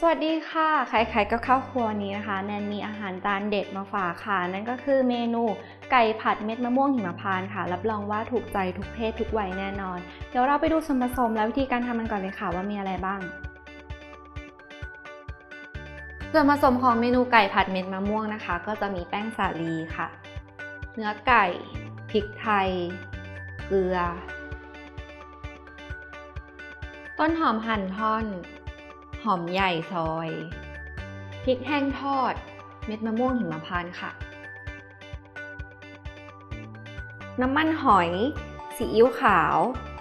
สวัสดีค่ะใครๆก็เข้าครัวนี้นะคะแนนมีอาหารจานเด็ดมาฝากค่ะนั่นก็คือเมนูไก่ผัดเม็ดมะม่วงหิมพานต์ค่ะรับรองว่าถูกใจทุกเพศทุกวัยแน่นอนเดี๋ยวเราไปดูส่วนผสมและวิธีการทำมันก่อนเลยค่ะว่ามีอะไรบ้างส่วนผสมของเมนูไก่ผัดเม็ดมะม่วงนะคะก็จะมีแป้งสาลีค่ะเนื้อไก่พริกไทยเกลือต้นหอมหั่นท่อนหอมใหญ่ซอยพริกแห้งทอดเม็ดมะม่วงหิมพานต์ค่ะน้ำมันหอยซีอิ๊วขาว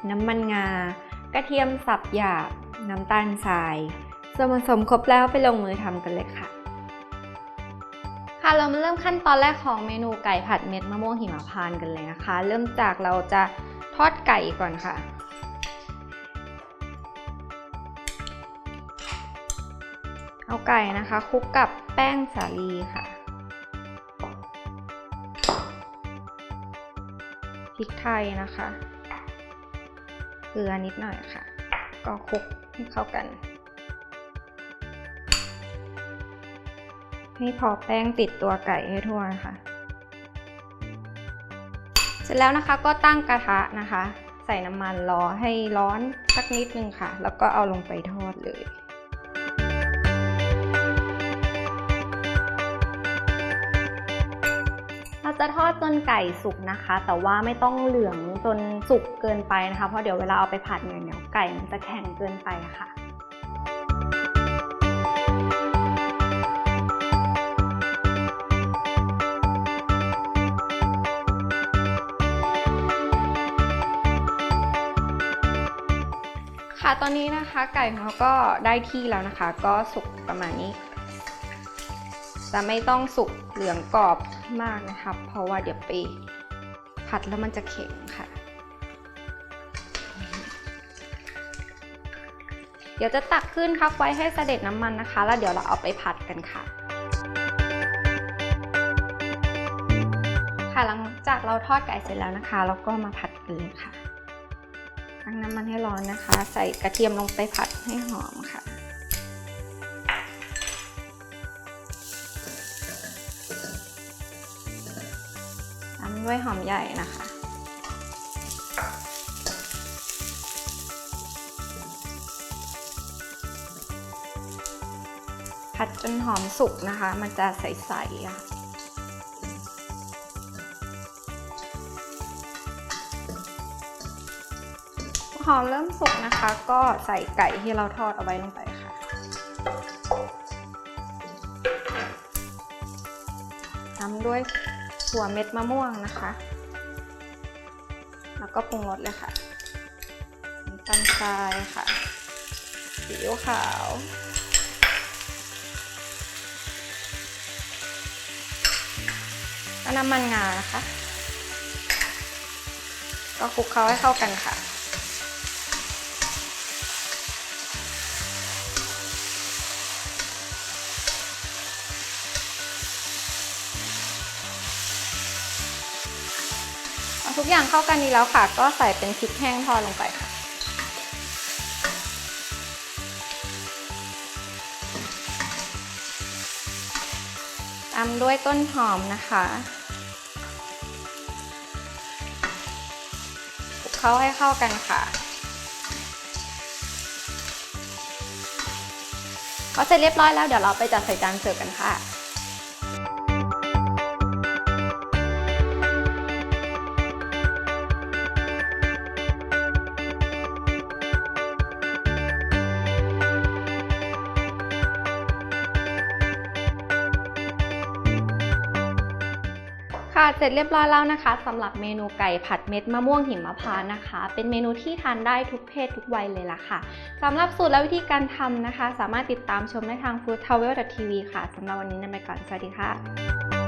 น้ำมันงากระเทียมสับหยาบน้ำตาลทรายส่วนผสมครบแล้วไปลงมือทำกันเลยค่ะเรามาเริ่มขั้นตอนแรกของเมนูไก่ผัดเม็ดมะม่วงหิมพานต์กันเลยนะคะเริ่มจากเราจะทอดไก่ก่อนค่ะเอาไก่นะคะคลุกกับแป้งสาลีค่ะพริกไทยนะคะเกลือนิดหน่อยค่ะก็คลุกให้เข้ากันให้พอแป้งติดตัวไก่ให้ทั่วนะคะเสร็จแล้วนะคะก็ตั้งกระทะนะคะใส่น้ำมันรอให้ร้อนสักนิดนึงค่ะแล้วก็เอาลงไปทอดเลยเราจะทอดจนไก่สุกนะคะแต่ว่าไม่ต้องเหลืองจนสุกเกินไปนะคะเพราะเดี๋ยวเวลาเอาไปผัดเนี่ยเดี๋ยวไก่มันจะแข็งเกินไปค่ะตอนนี้นะคะไก่ของเราก็ได้ที่แล้วนะคะก็สุกประมาณนี้จะไม่ต้องสุกเหลืองกรอบมากนะคะเพราะว่าเดี๋ยวไปผัดแล้วมันจะแข็งค่ะเดี๋ยวจะตักขึ้นพักไว้ให้เสด็จน้ำมันนะคะแล้วเดี๋ยวเราเอาไปผัดกันค่ะหลังจากเราทอดไก่เสร็จแล้วนะคะเราก็มาผัดกันเลยค่ะตั้งน้ำมันให้ร้อนนะคะใส่กระเทียมลงไปผัดให้หอมค่ะตามด้วยหอมใหญ่นะคะผัดจนหอมสุกนะคะมันจะใสๆค่ะหอมเริ่มสุกนะคะก็ใส่ไก่ที่เราทอดเอาไว้ลงไปค่ะตามด้วยถั่วเม็ดมะม่วงนะคะแล้วก็ปรุงรสเลยค่ะน้ำตาลทรายค่ะซีอิ๊วขาวและน้ำมันงานะคะก็คลุกเคล้าให้เข้ากันค่ะทุกอย่างเข้ากันดีแล้วค่ะก็ใส่เป็นพริกแห้งทอดลงไปค่ะตามด้วยต้นหอมนะคะคลุกเคล้าให้เข้ากันค่ะก็เสร็จเรียบร้อยแล้วเดี๋ยวเราไปจัดใส่จานเสิร์ฟกันค่ะเสร็จเรียบร้อยแล้วนะคะสำหรับเมนูไก่ผัดเม็ดมะม่วงหิมพานต์นะคะเป็นเมนูที่ทานได้ทุกเพศทุกวัยเลยล่ะค่ะสำหรับสูตรและวิธีการทำนะคะสามารถติดตามชมได้ทาง foodtravel.tv ค่ะสำหรับวันนี้นำไปก่อนสวัสดีค่ะ